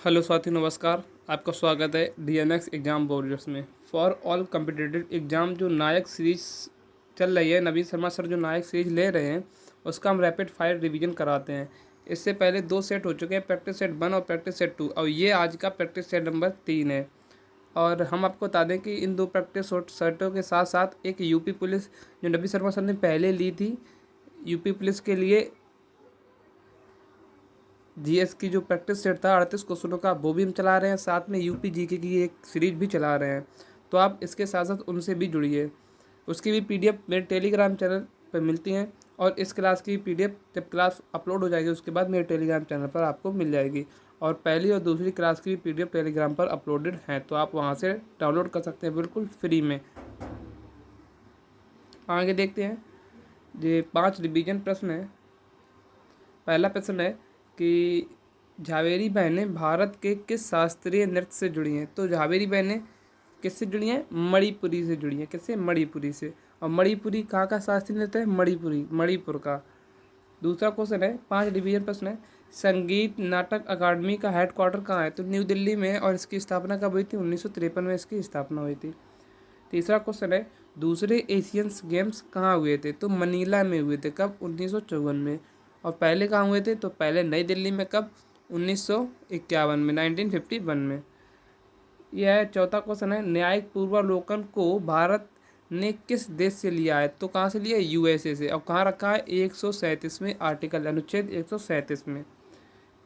Hello साथी, नमस्कार। आपका स्वागत है डीएनएक्स एग्ज़ाम वॉरियर्स में। फॉर ऑल कम्पिटिटिव एग्ज़ाम जो नायक सीरीज चल रही है, नवीन शर्मा सर जो नायक सीरीज ले रहे हैं उसका हम रैपिड फायर रिवीजन कराते हैं। इससे पहले 2 सेट हो चुके हैं, प्रैक्टिस सेट 1 और प्रैक्टिस सेट 2, और ये आज का प्रैक्टिस सेट नंबर 3 है। और हम आपको बता दें कि इन 2 प्रैक्टिस सेटों के साथ साथ एक यूपी पुलिस जो नवीन शर्मा सर ने पहले ली थी, यूपी पुलिस के लिए जीएस की जो प्रैक्टिस सेट था 38 क्वेश्चनों का, वो भी हम चला रहे हैं। साथ में यूपी जीके की एक सीरीज भी चला रहे हैं, तो आप इसके साथ साथ उनसे भी जुड़िए। उसकी भी पीडीएफ मेरे टेलीग्राम चैनल पर मिलती हैं, और इस क्लास की पीडीएफ जब क्लास अपलोड हो जाएगी उसके बाद मेरे टेलीग्राम चैनल पर आपको मिल जाएगी। और पहली और दूसरी क्लास की पीडीएफ टेलीग्राम पर अपलोडेड हैं, तो आप वहाँ से डाउनलोड कर सकते हैं बिल्कुल फ्री में। आगे देखते हैं, ये 5 रिवीजन प्रश्न है। पहला प्रश्न है कि झावेरी बहनें भारत के किस शास्त्रीय नृत्य से जुड़ी हैं? तो झावेरी बहनें किससे जुड़ी हैं? मणिपुरी से जुड़ी हैं। किससे? मणिपुरी से। और मणिपुरी कहाँ का शास्त्रीय नृत्य है? मणिपुरी, मणिपुर का। दूसरा क्वेश्चन है, 5 डिवीजन प्रश्न है। संगीत नाटक अकादमी का हेडक्वार्टर कहाँ है? तो न्यू दिल्ली में है, और इसकी स्थापना कब हुई थी? 1953 में इसकी स्थापना हुई थी। तीसरा क्वेश्चन है, दूसरे एशियंस गेम्स कहाँ हुए थे? तो मनीला में हुए थे। कब? 1954 में। और पहले कहाँ हुए थे? तो पहले नई दिल्ली में। कब? 1951 में, 1951 में। यह है। चौथा क्वेश्चन है, न्यायिक पूर्वावलोकन को भारत ने किस देश से लिया है? तो कहाँ से लिया है? यूएसए से। और कहाँ रखा है? 137वें आर्टिकल, अनुच्छेद 137 में।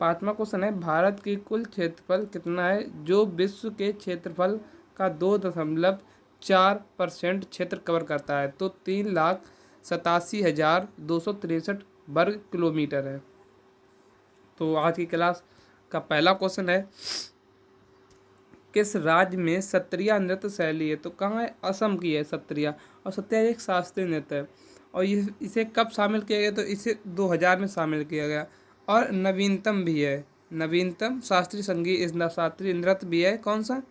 पाँचवा क्वेश्चन है, भारत की कुल क्षेत्रफल कितना है जो विश्व के क्षेत्रफल का 2.4% क्षेत्र कवर करता है? तो 3,87,263 वर्ग किलोमीटर है। तो आज की क्लास का पहला क्वेश्चन है, किस राज्य में सत्रिया नृत्य शैली है? तो कहाँ है? असम की है सत्रिया। और सत्रिया एक शास्त्रीय नृत्य है, और इसे कब शामिल किया गया? तो इसे 2000 में शामिल किया गया। और नवीनतम भी है, नवीनतम शास्त्रीय संगीत शास्त्रीय नृत्य भी है। कौन सा?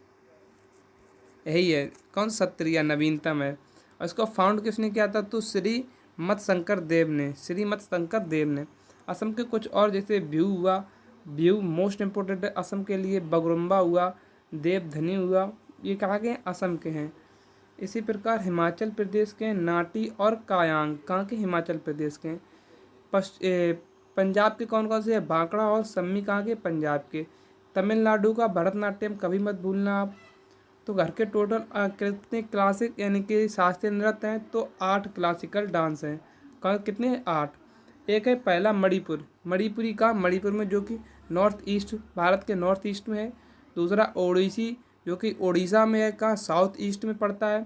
यही है। कौन? सत्रिया नवीनतम है। और इसको फाउंड किसने किया था? तो श्री मत शंकर देव ने, श्री मत शंकर देव ने। असम के कुछ और जैसे बिहू हुआ, बिहू मोस्ट इम्पोर्टेंट है असम के लिए। बगरुम्बा हुआ, देवधनी हुआ, ये कहाँ के हैं? असम के हैं। इसी प्रकार हिमाचल प्रदेश के नाटी और कायांग कहाँ के? हिमाचल प्रदेश के हैं। पंजाब के कौन कौन से है? भांगड़ा और सम्मी कहाँ के? पंजाब के। तमिलनाडु का भरतनाट्यम कभी मत भूलना आप। तो घर के टोटल कितने क्लासिक यानी कि शास्त्रीय नृत्य हैं? तो 8 क्लासिकल डांस हैं। कितने हैं? 8। एक है पहला मणिपुर, मणिपुरी का मणिपुर में, जो कि नॉर्थ ईस्ट, भारत के नॉर्थ ईस्ट में है। दूसरा ओडिसी, जो कि उड़ीसा में है, का साउथ ईस्ट में पड़ता है।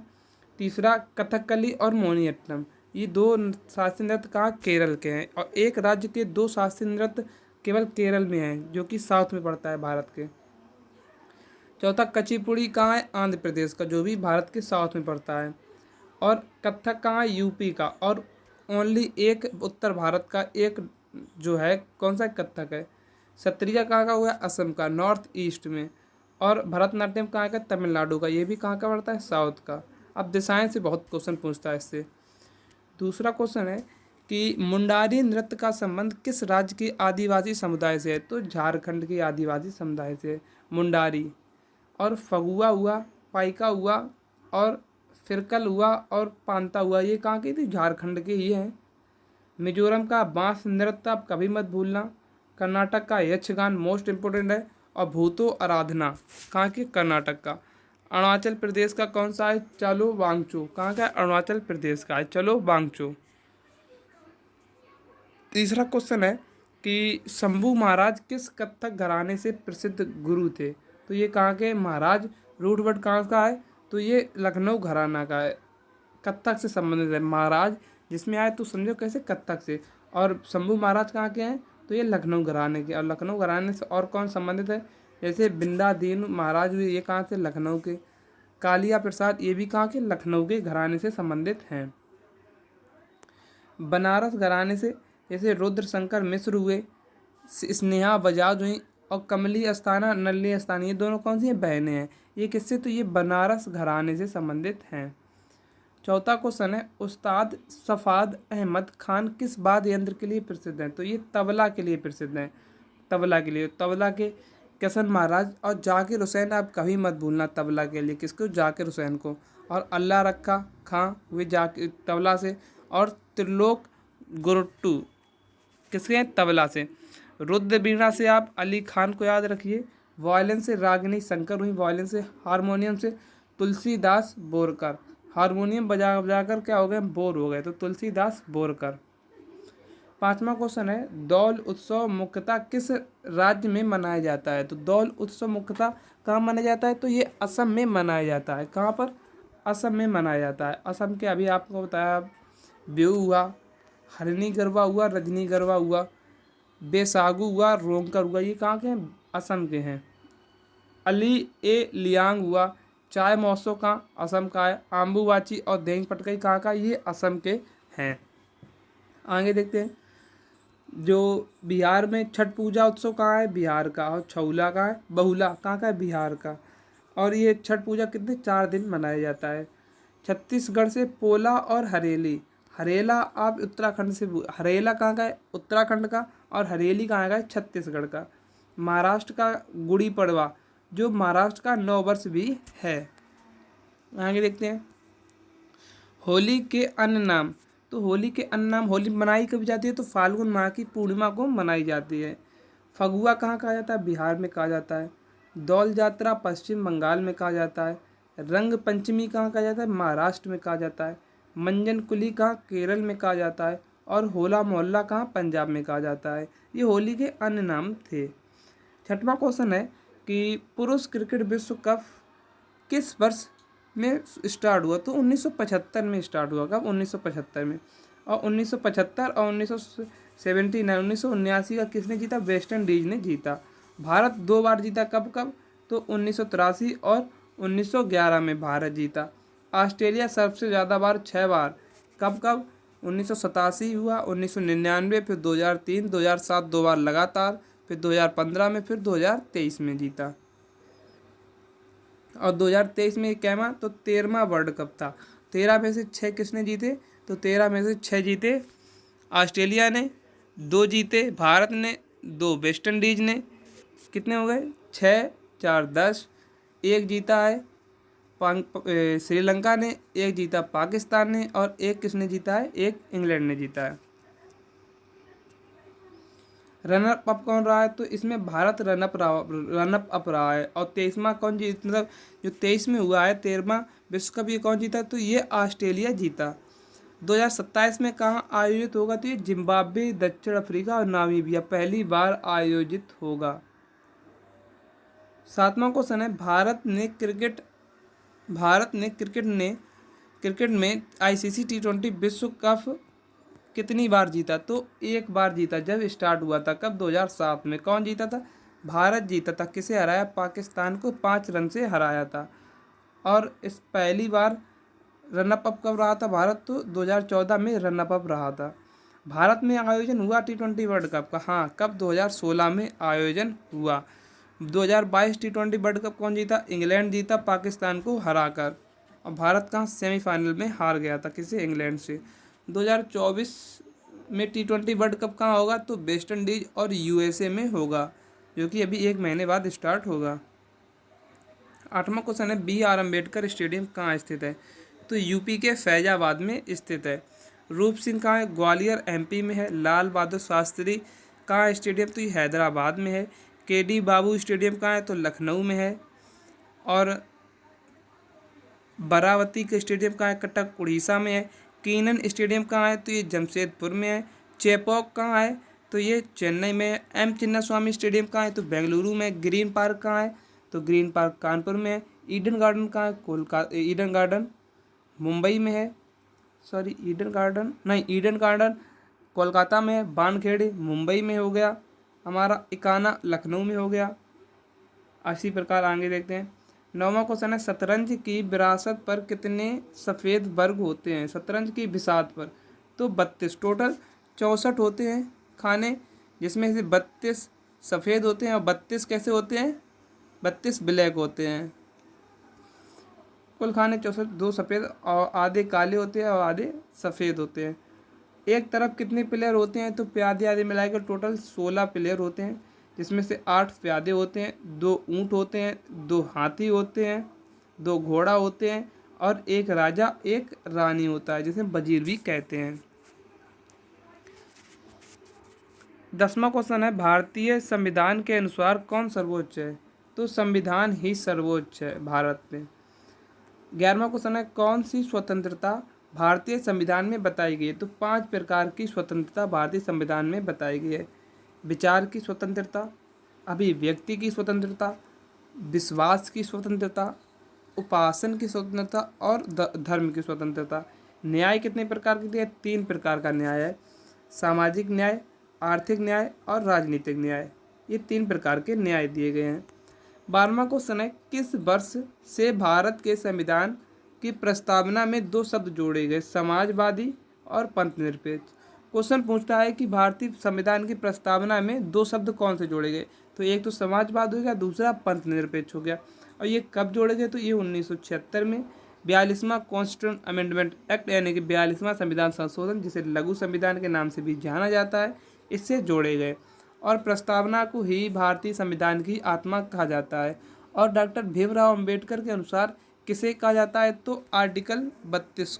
तीसरा कथकली और मोहिनीअट्टम, ये 2 शास्त्रीय नृत्य कहाँ? केरल के हैं। और एक राज्य के 2 शास्त्रीय नृत्य केवल केरल में हैं, जो कि साउथ में पड़ता है भारत के। चौथा कचिपुड़ी कहाँ है? आंध्र प्रदेश का, जो भी भारत के साउथ में पड़ता है। और कथक कहाँ है? यूपी का। और ओनली एक उत्तर भारत का एक जो है, कौन सा? कथक है। सत्रिया कहाँ का हुआ? असम का, नॉर्थ ईस्ट में। और भरतनाट्यम कहाँ का? तमिलनाडु का, ये भी कहाँ का पड़ता है? साउथ का। अब दिशाएं से बहुत क्वेश्चन पूछता है इससे। दूसरा क्वेश्चन है कि मुंडारी नृत्य का संबंध किस राज्य के आदिवासी समुदाय से है? तो झारखंड के आदिवासी समुदाय से है मुंडारी। और फगुआ हुआ, पाइका हुआ, और फिरकल हुआ, और पांता हुआ, ये कहाँ के थे? झारखंड के ही हैं। मिजोरम का बांस नृत्य आप कभी मत भूलना। कर्नाटक का यक्षगान मोस्ट इम्पोर्टेंट है। और भूतो आराधना कहाँ के? कर्नाटक का। अरुणाचल प्रदेश का कौन सा है? चलो वांगचू, कहाँ का है? अरुणाचल प्रदेश का है चलो वांगचू। तीसरा क्वेश्चन है कि शंभू महाराज किस कथक घराने से प्रसिद्ध गुरु थे? तो ये कहाँ के? महाराज रूट वर्ड कहाँ का है? तो ये लखनऊ घराना का है, कथक से संबंधित है। महाराज जिसमें आए तो समझो कैसे? कथक से। और शंभू महाराज कहाँ के हैं? तो ये लखनऊ घराने के। और लखनऊ घराने से और कौन संबंधित है? जैसे बिंदादीन महाराज हुए, ये कहाँ से? लखनऊ के। कालिया प्रसाद, ये भी कहाँ के? लखनऊ के घराने से संबंधित हैं। बनारस घराने से जैसे रुद्र शंकर मिश्र हुए, स्नेहा बजाज हुई, और कमली अस्थाना, नलिनी अस्थाना, ये दोनों कौन सी हैं? बहनें हैं। ये किससे? तो ये बनारस घराने से संबंधित हैं। चौथा क्वेश्चन है, उस्ताद सफ़ाद अहमद खान किस वाद्य यंत्र के लिए प्रसिद्ध हैं? तो ये तबला के लिए प्रसिद्ध हैं। तबला के लिए, तबला के किशन महाराज और जाकिर हुसैन आप कभी मत भूलना तबला के लिए, किसको, जाकिर हुसैन को। और अल्लाह रखा खां वे जाकिर तबला से, और त्रिलोक गुरुट्टू किसके हैं, तबला से। रुद्र वीणा से आप अली खान को याद रखिए। वायलिन से रागिनी शंकर हुई, वायलिन से। हारमोनियम से तुलसीदास बोरकर, हारमोनियम बजा बजाकर क्या हो गए, बोर हो गए, तो तुलसीदास बोरकर। पांचवा क्वेश्चन है, दौल उत्सव मुख्यतः किस राज्य में मनाया जाता है। तो दौल उत्सव मुख्यतः कहाँ मनाया जाता है, तो ये असम में मनाया जाता है। कहाँ पर, असम में मनाया जाता है। असम के अभी आपको बताया, बिहू हुआ, हरिणी गरबा हुआ, रजनी गरबा हुआ, बेसागु हुआ, रोंगकर हुआ, ये कहाँ के हैं, असम के हैं। अली ए लियांग हुआ, चाय महोत्सव कहाँ, असम का है। आम्बुवाची और देंग पटकई कहाँ का, ये असम के हैं। आगे देखते हैं, जो बिहार में छठ पूजा उत्सव कहाँ है, बिहार का। और छौला कहाँ है, बहुला कहाँ का है, बिहार का। और ये छठ पूजा कितने, 4 दिन मनाया जाता है। छत्तीसगढ़ से पोला और हरेली, हरेला आप उत्तराखंड से, हरेला कहाँ का है, उत्तराखंड का। और हरेली कहाँ का है, छत्तीसगढ़ का। महाराष्ट्र का गुड़ी पड़वा, जो महाराष्ट्र का नववर्ष भी है। आगे देखते हैं, होली के अन्य नाम। तो होली के अन्य नाम, होली मनाई कब जाती है, तो फाल्गुन माह की पूर्णिमा को मनाई जाती है। फगुआ कहाँ कहा जाता है, बिहार में कहा जाता है। दौल यात्रा पश्चिम बंगाल में कहा जाता है। रंग पंचमी कहाँ कहा जाता है, महाराष्ट्र में कहा जाता है। मंजन कुली कहाँ, केरल में कहा जाता है। और होला मोहल्ला कहाँ, पंजाब में कहा जाता है। ये होली के अन्य नाम थे। छठवां क्वेश्चन है कि पुरुष क्रिकेट विश्व कप किस वर्ष में स्टार्ट हुआ, तो 1975 में स्टार्ट हुआ। कब, 1975 में। और 1975 और 1979 का किसने जीता, वेस्ट इंडीज ने जीता। भारत 2 बार जीता, कब कब, तो 1983 और 1911 में भारत जीता। ऑस्ट्रेलिया सबसे ज़्यादा बार, 6 बार, कब कब, 1987 हुआ, 1999, फिर 2003, 2007 2 बार लगातार, फिर 2015 में, फिर 2023 में जीता। और 2023 में कैमा, तो 13वां वर्ल्ड कप था। 13 में से 6 किसने जीते, तो 13 में से 6 जीते ऑस्ट्रेलिया ने, 2 जीते भारत ने, 2 वेस्ट इंडीज ने। कितने हो गए, 6 4 10। 1 जीता है श्रीलंका ने, 1 जीता पाकिस्तान ने, और 1 किसने जीता है, 1 इंग्लैंड ने जीता है। रनर अप कौन रहा है, तो इसमें भारत रनअप अप रहा है। और 23वां कौन जीत, मतलब जो 23 में हुआ है 13वां विश्व कप, ये कौन जीता, तो ये ऑस्ट्रेलिया जीता। 2027 में कहाँ आयोजित होगा, तो ये जिम्बाब्वे, दक्षिण अफ्रीका और नामीबिया पहली बार आयोजित होगा। 7वां क्वेश्चन है, क्रिकेट में ICC T20 विश्व कप कितनी बार जीता, तो 1 बार जीता। जब स्टार्ट हुआ था, कब, 2007 में। कौन जीता था, भारत जीता था। किसे हराया, पाकिस्तान को 5 रन से हराया था। और इस पहली बार रनअप अप कब रहा था भारत, तो 2014 में रनअप अप रहा था। भारत में आयोजन हुआ T20 वर्ल्ड कप का, हाँ, कब, 2016 में आयोजन हुआ। 2022 T20 वर्ल्ड कप कौन जीता, इंग्लैंड जीता पाकिस्तान को हराकर। और भारत का सेमीफाइनल में हार गया था, किसे, इंग्लैंड से। 2024 में T20 वर्ल्ड कप कहाँ होगा, तो वेस्ट इंडीज और USA में होगा, जो कि अभी 1 महीने बाद स्टार्ट होगा। 8वां क्वेश्चन है, BR अम्बेडकर स्टेडियम कहाँ स्थित है, तो यूपी के फैजाबाद में स्थित है। रूप सिंह कहाँ है, ग्वालियर MP में है। लाल बहादुर शास्त्री कहाँ स्टेडियम, तो ये हैदराबाद में है। KD बाबू स्टेडियम कहाँ है, तो लखनऊ में है। और बरावती के स्टेडियम कहाँ है, कटक उड़ीसा में है। कीनन स्टेडियम कहाँ है, तो ये जमशेदपुर में है। चेपॉक कहाँ है, तो ये चेन्नई में है। M चिन्नास्वामी स्टेडियम कहाँ है, तो बेंगलुरु में। ग्रीन पार्क कहाँ है, तो ग्रीन पार्क कानपुर में है। ईडन गार्डन कहाँ है, ईडन गार्डन मुंबई में है। ईडन गार्डन कोलकाता में है। बानखेड़े मुंबई में हो गया हमारा। इकाना लखनऊ में हो गया। इसी प्रकार आगे देखते हैं। 9वां क्वेश्चन है, शतरंज की विरासत पर कितने सफ़ेद वर्ग होते हैं, शतरंज की बिसात पर, तो 32। टोटल 64 होते हैं खाने, जिसमें से 32 सफ़ेद होते हैं और 32 कैसे होते हैं, 32 ब्लैक होते हैं। कुल खाने 64, 2 सफ़ेद और आधे काले होते हैं और आधे सफ़ेद होते हैं। एक तरफ कितने प्लेयर होते हैं, तो आधे आधे मिलाकर टोटल 16 प्लेयर होते हैं। जिसमें से 8 प्यादे होते हैं, 2 ऊँट होते हैं, 2 हाथी होते हैं, 2 घोड़ा होते हैं और 1 राजा 1 रानी होता है, जिसे वजीर भी कहते हैं। 10वां क्वेश्चन है, भारतीय संविधान के अनुसार कौन सर्वोच्च है? तो संविधान ही सर्वोच्च है भारत में। 11वां क्वेश्चन है, कौन सी स्वतंत्रता भारतीय संविधान में बताई गई है? तो 5 प्रकार की स्वतंत्रता भारतीय संविधान में बताई गई है। विचार की स्वतंत्रता, अभिव्यक्ति की स्वतंत्रता, विश्वास की स्वतंत्रता, उपासन की स्वतंत्रता और धर्म की स्वतंत्रता। न्याय कितने प्रकार की है? 3 प्रकार का न्याय है, सामाजिक न्याय, आर्थिक न्याय और राजनीतिक न्याय। ये 3 प्रकार के न्याय दिए गए हैं। 12वां क्वेश्चन है, किस वर्ष से भारत के संविधान की प्रस्तावना में 2 शब्द जोड़े गए, समाजवादी और पंथनिरपेक्ष? क्वेश्चन पूछता है कि भारतीय संविधान की प्रस्तावना में 2 शब्द कौन से जोड़े गए? तो एक तो समाजवाद हो गया, दूसरा पंथनिरपेक्ष हो गया। और ये कब जोड़े गए? तो ये 1976 में 42वां कॉन्स्टिट्यूशन अमेंडमेंट एक्ट यानी कि 42वां संविधान संशोधन, जिसे लघु संविधान के नाम से भी जाना जाता है, इससे जोड़े गए। और प्रस्तावना को ही भारतीय संविधान की आत्मा कहा जाता है। और डॉक्टर भीमराव अंबेडकर के अनुसार किसे कहा जाता है? तो आर्टिकल 32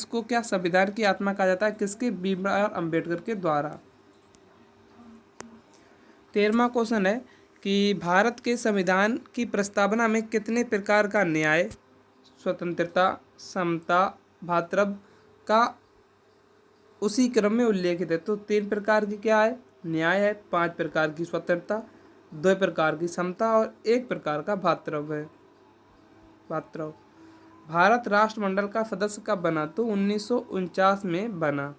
को क्या संविधान की आत्मा कहा जाता है? किसके? भीमराव अंबेडकर के द्वारा। 13वां क्वेश्चन है कि भारत के संविधान की प्रस्तावना में कितने प्रकार का न्याय, स्वतंत्रता, समता, भातृत्व का उसी क्रम में उल्लेखित है? तो 3 प्रकार की क्या है? न्याय है, 5 प्रकार की स्वतंत्रता, 2 प्रकार की समता और 1 प्रकार का भातृत्व है। भारत राष्ट्रमंडल का सदस्य कब बना? तो 1949 में बना।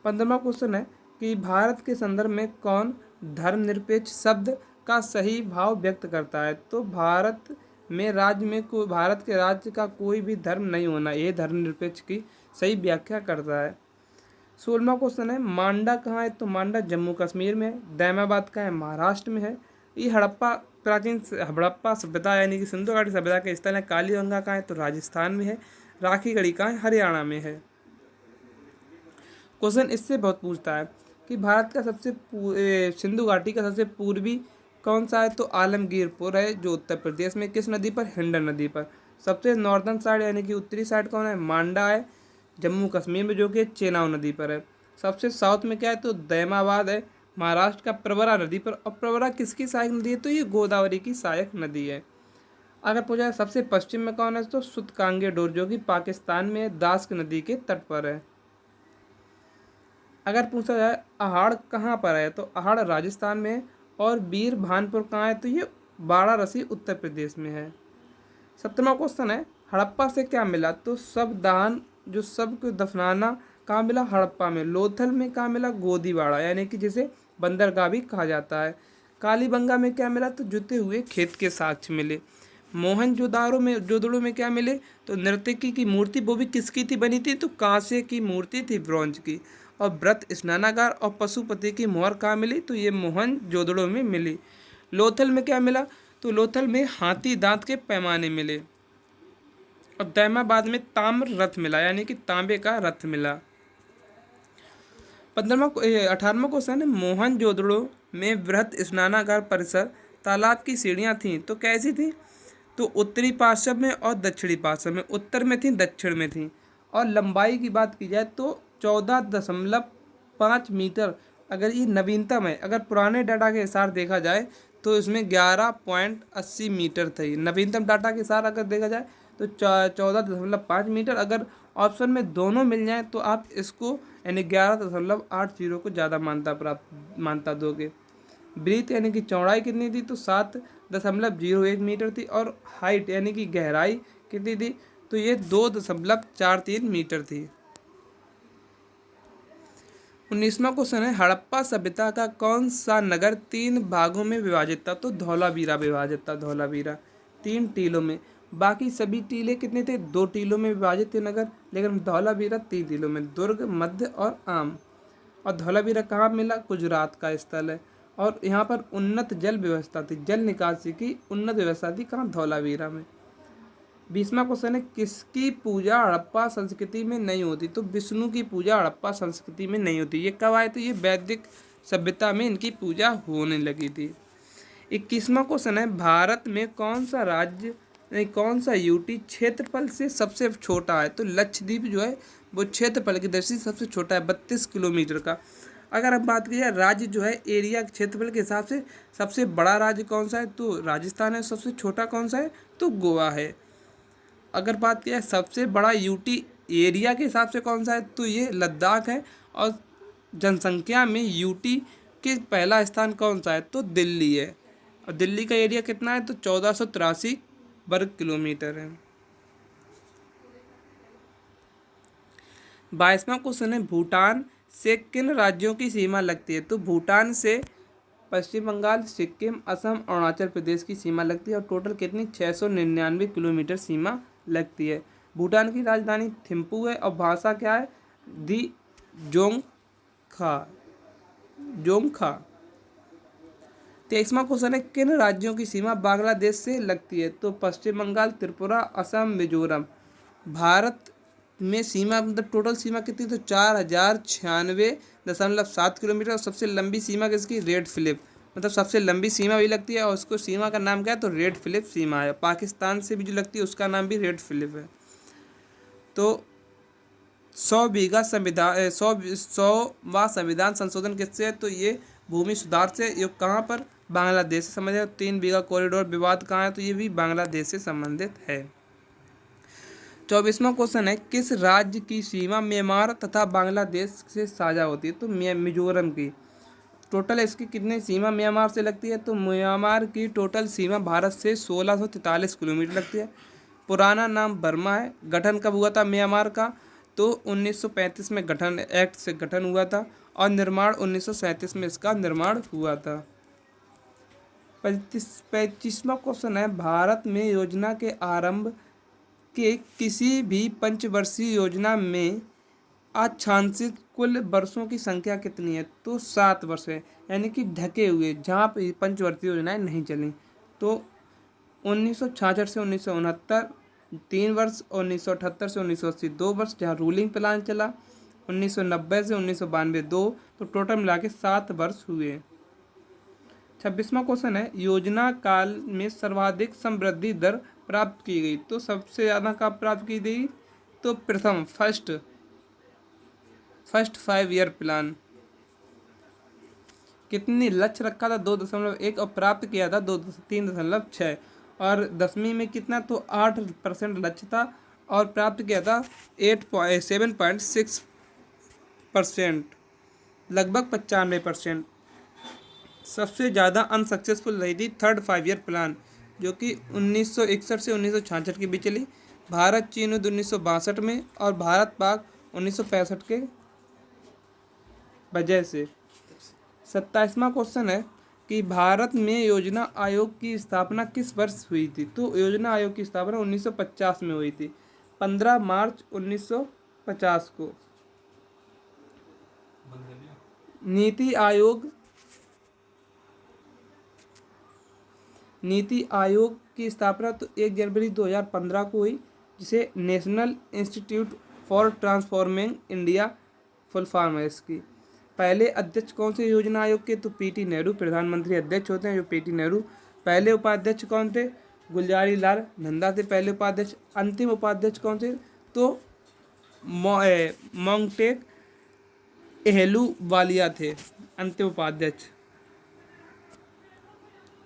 15वां क्वेश्चन है कि भारत के संदर्भ में कौन धर्मनिरपेक्ष शब्द का सही भाव व्यक्त करता है? तो भारत के राज्य का कोई भी धर्म नहीं होना, ये धर्मनिरपेक्ष की सही व्याख्या करता है। 16वां क्वेश्चन है, मांडा कहाँ है? तो मांडा जम्मू कश्मीर में है। दैमाबाद कहाँ है? महाराष्ट्र में है। ये प्राचीन हड़प्पा सभ्यता यानी कि सिंधु घाटी सभ्यता के स्थल है। कालीगंगा कहाँ है? तो राजस्थान में है। राखीगढ़ी कहाँ है? हरियाणा में है। क्वेश्चन इससे बहुत पूछता है कि भारत का सिंधु घाटी का सबसे पूर्वी कौन सा है? तो आलमगीरपुर है, जो उत्तर प्रदेश में। किस नदी पर? हिंडन नदी पर। सबसे नॉर्दर्न साइड यानी कि उत्तरी साइड कौन है? मांडा है, जम्मू कश्मीर में, जो कि चेनाब नदी पर है। सबसे साउथ में क्या है? तो दैमाबाद है, महाराष्ट्र का प्रवरा नदी पर। और प्रवरा किसकी सहायक नदी है? तो ये गोदावरी की सहायक नदी है। अगर पूछा जाए सबसे पश्चिम में कौन है? तो सुतकांगे डोर, जो कि पाकिस्तान में दास्क नदी के तट पर है। अगर पूछा जाए अहाड़ कहाँ पर है? तो अहाड़ राजस्थान में है। और वीर भानपुर कहाँ है? तो ये वाराणसी उत्तर प्रदेश में है। 17वां क्वेश्चन है, हड़प्पा से क्या मिला? तो शव को दफनाना कहाँ मिला? हड़प्पा में। लोथल में कहाँ मिला? गोदीवाड़ा यानी कि जिसे बंदरगाह भी कहा जाता है। कालीबंगा में क्या मिला? तो जुते हुए खेत के साक्ष्य मिले। मोहनजोदड़ो में क्या मिले? तो नर्तकी की मूर्ति, वो भी किसकी थी बनी थी? तो कांसे की मूर्ति थी, ब्रॉन्ज की। और व्रत स्नानागार और पशुपति की मोहर कहाँ मिली? तो ये मोहनजोदड़ो में मिली। लोथल में क्या मिला? तो लोथल में हाथी दांत के पैमाने मिले। और दैमाबाद में ताम्र रथ मिला यानी कि तांबे का रथ मिला। 18वां क्वेश्चन है, मोहनजोदड़ो में वृहत स्नानागार परिसर तालाब की सीढ़ियाँ थीं तो कैसी थी? तो उत्तरी पार्श्व में और दक्षिणी पार्श्व में। उत्तर में थी, दक्षिण में थी। और लंबाई की बात की जाए तो 14.5 मीटर, अगर ये नवीनतम है। अगर पुराने डाटा के अनुसार देखा जाए तो इसमें 11.80 मीटर थी। नवीनतम डाटा के अनुसार अगर देखा जाए तो 14.5 मीटर। अगर ऑप्शन में दोनों मिल जाए तो आप इसको यानी 11.80 को ज़्यादा मानता दोगे। ब्रीथ यानी कि चौड़ाई कितनी थी? तो 7.01 मीटर थी। और हाइट यानी कि गहराई कितनी थी? तो ये 2.43 मीटर थी। 19वां क्वेश्चन है, हड़प्पा सभ्यता का कौन सा नगर 3 भागों में विभाजित था? तो धौलावीरा विभाजित था। धौलावीरा 3 टीलों में। बाकी सभी टीले कितने थे? 2 टीलों में विभाजित थे नगर, लेकिन धौलावीरा 3 टीलों में, दुर्ग, मध्य और आम। और धौलावीरा कहाँ मिला? गुजरात का स्थल है। और यहाँ पर उन्नत जल व्यवस्था थी, जल निकासी की उन्नत व्यवस्था थी। कहाँ? धौलावीरा में। 20वां क्वेश्चन है, किसकी पूजा हड़प्पा संस्कृति में नहीं होती? तो विष्णु की पूजा हड़प्पा संस्कृति में नहीं होती। ये कब आए थे? ये वैदिक सभ्यता में इनकी पूजा होने लगी थी। 21वां क्वेश्चन है, भारत में कौन सा राज्य नहीं कौन सा यूटी क्षेत्रफल से सबसे छोटा है? तो लक्षद्वीप जो है वो क्षेत्रफल की दृष्टि से सबसे छोटा है, 32 किलोमीटर का। अगर हम बात की जाए राज्य जो है एरिया क्षेत्रफल के हिसाब से सबसे बड़ा राज्य कौन सा है? तो राजस्थान है। सबसे छोटा कौन सा है? तो गोवा है। अगर बात की जाए सबसे बड़ा यूटी एरिया के हिसाब से कौन सा है? तो ये लद्दाख है। और जनसंख्या में यूटी के पहला स्थान कौन सा है? तो दिल्ली है। और दिल्ली का एरिया कितना है? तो 1483 वर्ग किलोमीटर है। 22वां क्वेश्चन है, भूटान से किन राज्यों की सीमा लगती है? तो भूटान से पश्चिम बंगाल, सिक्किम, असम, अरुणाचल प्रदेश की सीमा लगती है। और टोटल कितनी? 699 किलोमीटर सीमा लगती है। भूटान की राजधानी थिम्पू है। और भाषा क्या है? दी जोंगखा। 23वां क्वेश्चन है, किन राज्यों की सीमा बांग्लादेश से लगती है? तो पश्चिम बंगाल, त्रिपुरा, असम, मिजोरम। भारत में सीमा मतलब टोटल सीमा कितनी? तो 4096.7 किलोमीटर। और सबसे लंबी सीमा किसकी? रेड फिलिप, मतलब सबसे लंबी सीमा भी लगती है। और उसको सीमा का नाम क्या है? तो रेड फिलिप सीमा है। पाकिस्तान से भी जो लगती है उसका नाम भी रेड फिलिप है। तो 100 बीघा संविधान 100वां संविधान संशोधन किससे है? तो ये भूमि सुधार से। ये कहाँ पर? बांग्लादेश से संबंधित है। 3 बीघा कॉरिडोर विवाद कहाँ है? तो ये भी बांग्लादेश से संबंधित है। 24वां क्वेश्चन है, किस राज्य की सीमा म्यांमार तथा बांग्लादेश से साझा होती है? तो मिजोरम की। टोटल इसकी कितनी सीमा म्यांमार से लगती है? तो म्यांमार की टोटल सीमा भारत से 1643 किलोमीटर लगती है। पुराना नाम बर्मा है। गठन कब हुआ था म्यांमार का? तो 1935 में गठन एक्ट से गठन हुआ था। और निर्माण 1937 में इसका निर्माण हुआ था। 25वां क्वेश्चन है, भारत में योजना के आरंभ के किसी भी पंचवर्षीय योजना में आच्छादित कुल वर्षों की संख्या कितनी है? तो 7 वर्ष है। यानी कि ढके हुए जहाँ पर पंचवर्षीय योजनाएं नहीं चली। तो 1966 से 1969 3 वर्ष, 1978 से 1980 2 वर्ष जहाँ रूलिंग प्लान चला, 1990 से 1992 2, तो टोटल मिला के 7 वर्ष हुए। 26वां क्वेश्चन है, योजना काल में सर्वाधिक समृद्धि दर प्राप्त की गई? तो सबसे ज़्यादा कब प्राप्त की गई? तो प्रथम फर्स्ट 5 ईयर प्लान। कितनी लक्ष्य रखा था? 2.1 और प्राप्त किया था 3.6। और 10वीं में कितना? तो 8% लक्ष्य था और प्राप्त किया था 7.6%, लगभग 95%। सबसे ज़्यादा अनसक्सेसफुल रही थी थर्ड 5 ईयर प्लान, जो कि 1961 से 1966 के बीच चली। भारत चीन युद्ध 1962 में और भारत पाक 1965 के वजह से। 27वां क्वेश्चन है कि भारत में योजना आयोग की स्थापना किस वर्ष हुई थी? तो योजना आयोग की स्थापना 1950 में हुई थी, 15 मार्च 1950 को। नीति आयोग की स्थापना तो 1 जनवरी 2015 को हुई, जिसे national institute for transforming India full form है इसकी। पहले अध्यक्ष कौन से योजना आयोग के? तो पीटी नेहरू प्रधानमंत्री अध्यक्ष होते हैं जो पीटी नेहरू। पहले उपाध्यक्ष कौन थे? गुलजारी लाल नंदा थे पहले उपाध्यक्ष। अंतिम उपाध्यक्ष कौन थे? तो मोंगटेक एहलूवालिया थे अंतिम उपाध्यक्ष।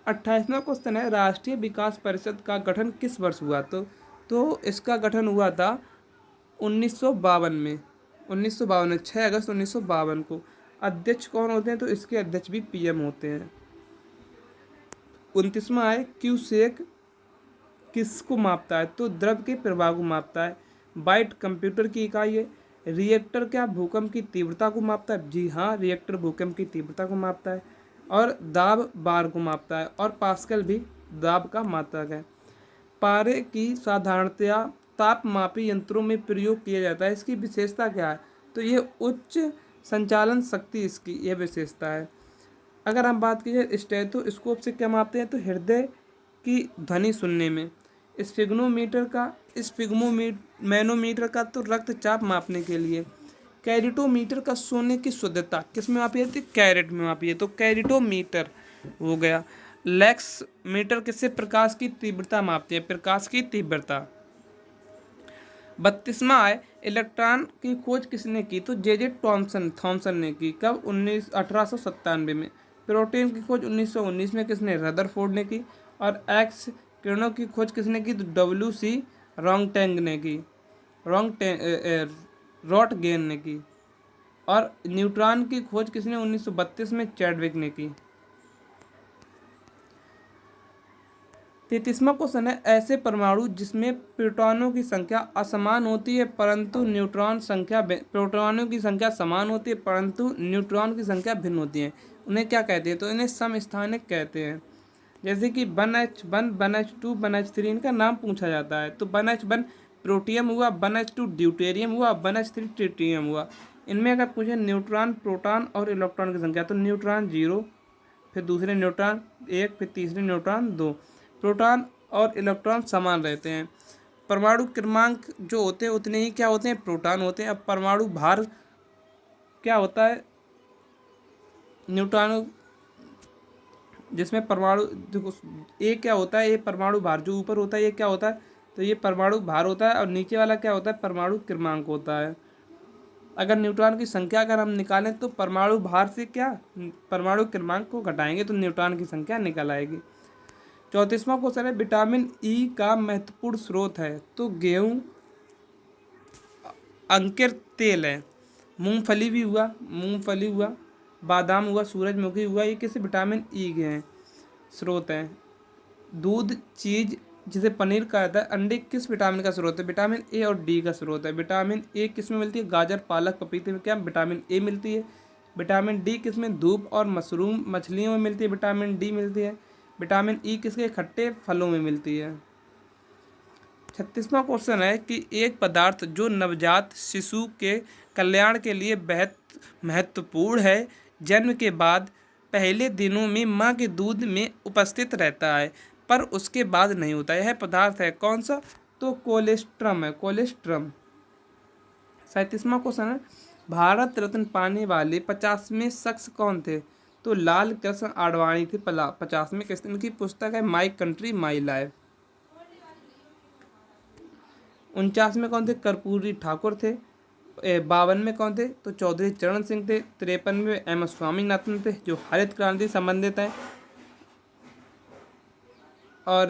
28वां क्वेश्चन है, राष्ट्रीय विकास परिषद का गठन किस वर्ष हुआ? तो इसका गठन हुआ था 1952 में। 6 अगस्त 1952 को। अध्यक्ष कौन होते हैं? तो इसके अध्यक्ष भी पीएम होते हैं। 29वां है, क्यूसेक किसको मापता है? तो द्रव के प्रवाह को मापता है। बाइट कंप्यूटर की इकाई है। रिएक्टर क्या भूकंप की तीव्रता को मापता है? जी हाँ, रिएक्टर भूकंप की तीव्रता को मापता है। और दाब बार को मापता है। और पास्कल भी दाब का मात्रक है। पारे की साधारणतया तापमापी यंत्रों में प्रयोग किया जाता है। इसकी विशेषता क्या है? तो ये उच्च संचालन शक्ति इसकी यह विशेषता है। अगर हम बात की जाए स्टेथोस्कोप से क्या मापते हैं? तो हृदय की ध्वनि सुनने में। मैनोमीटर का तो रक्तचाप मापने के लिए। कैरेटोमीटर का सोने की शुद्धता किस में मापी जाती है? कैरेट में मापी है, तो कैरेटोमीटर हो गया। लैक्स मीटर किससे प्रकाश की तीव्रता मापती है? प्रकाश की तीव्रता। 32वां है, इलेक्ट्रॉन की खोज किसने की? तो जे थॉमसन ने की। कब? 1897 में। प्रोटीन की खोज 1919 में किसने? रदरफोर्ड ने की। और एक्स किरणों की खोज किसने की? तो WC रोंगटेंग ने की, रोटगेन ने की। और न्यूट्रॉन की खोज किसने? 1932 में चैडविक ने की। 33वां क्वेश्चन है, ऐसे परमाणु जिसमें प्रोटॉनों की संख्या असमान होती है परंतु प्रोटॉनों की संख्या समान होती है परंतु न्यूट्रॉन की संख्या भिन्न होती है, उन्हें क्या कहते हैं? तो इन्हें समस्थानिक कहते हैं। जैसे कि 1H1, 1H2, 1H3 इनका नाम पूछा जाता है। तो 1H1 प्रोटियम हुआ, 1H2 ड्यूटेरियम हुआ, 1H3 ट्रिटियम हुआ। इनमें अगर पूछे न्यूट्रॉन, प्रोटॉन और इलेक्ट्रॉन की संख्या, तो न्यूट्रॉन 0, फिर दूसरे न्यूट्रॉन 1, फिर तीसरे न्यूट्रॉन 2। प्रोटॉन और इलेक्ट्रॉन समान रहते हैं। परमाणु क्रमांक जो होते हैं उतने ही क्या होते हैं? प्रोटॉन होते हैं। अब परमाणु भार क्या होता है? न्यूट्रॉन जिसमें परमाणु देखो, ए क्या होता है? ये परमाणु भार जो ऊपर होता है ये क्या होता है? तो ये परमाणु भार होता है। और नीचे वाला क्या होता है? परमाणु क्रमांक होता है। अगर न्यूट्रॉन की संख्या अगर हम निकालें तो परमाणु भार से क्या परमाणु क्रमांक को घटाएंगे तो न्यूट्रॉन की संख्या निकल आएगी। 34वां क्वेश्चन है, विटामिन ई का महत्वपूर्ण स्रोत है? तो गेहूँ, अंकुर तेल है, मूंगफली भी हुआ, बादाम हुआ, सूरजमुखी हुआ, ये किसी विटामिन ई के हैं स्रोत हैं। दूध, चीज जिसे पनीर कहा जाता है, अंडे किस विटामिन का स्रोत है? विटामिन ए और डी का स्रोत है। विटामिन ए किस में मिलती है? गाजर, पालक, पपीते में क्या विटामिन ए मिलती है। विटामिन डी किस में? धूप और मशरूम मछलियों में मिलती है, विटामिन डी मिलती है। विटामिन ई किसके? खट्टे फलों में मिलती है। 36वां क्वेश्चन है कि एक पदार्थ जो नवजात शिशु के कल्याण के लिए बेहद महत्वपूर्ण है, जन्म के बाद पहले दिनों में माँ के दूध में उपस्थित रहता है पर उसके बाद नहीं होता, यह पदार्थ है कौन सा? तो कोलेस्ट्रम है, कोलेस्ट्रम। 37वां क्वेश्चन है, भारत रत्न पाने वाले 50वें शख्स कौन थे? तो लाल कृष्ण आडवाणी थे 50वें। किस इनकी पुस्तक है? My country my life. 49 में कौन थे? कर्पूरी ठाकुर थे। 52 में कौन थे? तो चौधरी चरण सिंह थे। 53 में एम स्वामीनाथन थे जो हरित क्रांति संबंधित हैं। और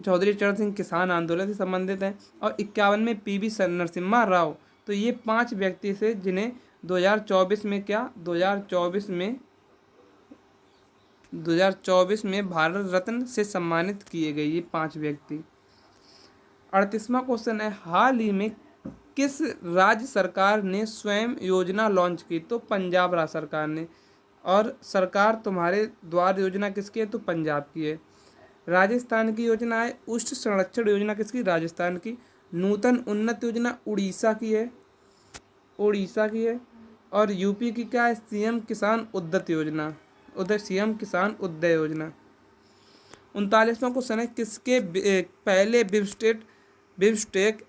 चौधरी चरण सिंह किसान आंदोलन से संबंधित हैं। और 51 में PV नरसिम्हा राव। तो ये 5 व्यक्ति थे जिन्हें 2024 में क्या 2024 में भारत रत्न से सम्मानित किए गए ये 5 व्यक्ति। 38वां क्वेश्चन है, हाल ही में किस राज्य सरकार ने स्वयं योजना लॉन्च की? तो पंजाब राज्य सरकार ने। और सरकार तुम्हारे द्वार योजना किसकी है? तो पंजाब की है। राजस्थान की योजना है उष्ण संरक्षण योजना, किसकी? राजस्थान की। नूतन उन्नत योजना उड़ीसा की है, और यूपी की क्या है? सीएम किसान उदय योजना। 39वां क्वेश्चन है, किसके पहले बिम्स्टेक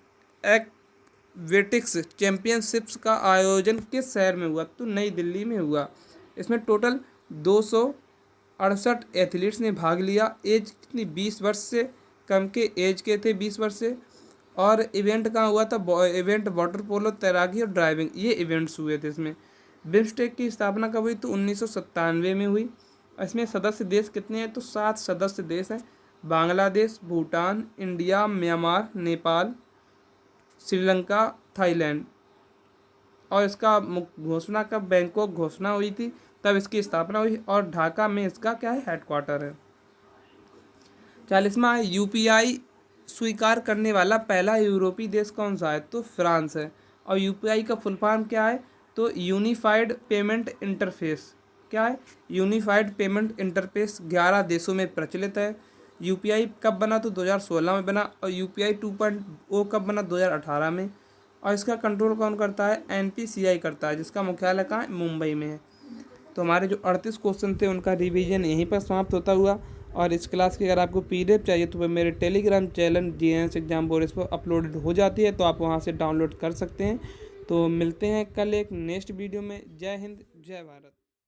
एक्वेटिक्स चैंपियनशिप्स का आयोजन किस शहर में हुआ? तो नई दिल्ली में हुआ। इसमें टोटल 268 एथलीट्स ने भाग लिया। एज कितनी? 20 वर्ष से कम के एज के थे, 20 वर्ष से। और इवेंट कहाँ हुआ था? इवेंट वाटर पोलो, तैराकी और ड्राइविंग, ये इवेंट्स हुए थे इसमें। बिम्स्टेक की स्थापना कब हुई? तो 1997 में हुई। इसमें सदस्य देश कितने हैं? तो 7 सदस्य देश हैं। Bangladesh, Bhutan, India, Myanmar, Nepal, Sri Lanka, Thailand. और इसका घोषणा कब? बैंकॉक घोषणा हुई थी तब इसकी स्थापना हुई। और ढाका में इसका क्या है? हेडक्वार्टर है। 40वां है, UPI स्वीकार करने वाला पहला यूरोपीय देश कौन सा है? तो फ्रांस है। और UPI का फुल फॉर्म क्या है? तो यूनिफाइड पेमेंट इंटरफेस। क्या है? यूनिफाइड पेमेंट इंटरफेस 11 देशों में प्रचलित है। UPI कब बना? तो 2016 में बना। और UPI 2.0 कब बना? 2018 में। और इसका कंट्रोल कौन करता है? NPCI करता है, जिसका मुख्यालय कहाँ है? मुंबई में है। तो हमारे जो 38 क्वेश्चन थे उनका रिवीजन यहीं पर समाप्त होता हुआ। और इस क्लास की अगर आपको PDF चाहिए तो वह मेरे Telegram channel GNS exam board पर अपलोडेड हो जाती है, तो आप वहां से डाउनलोड कर सकते हैं। तो मिलते हैं कल एक नेक्स्ट वीडियो में। जय हिंद, जय भारत।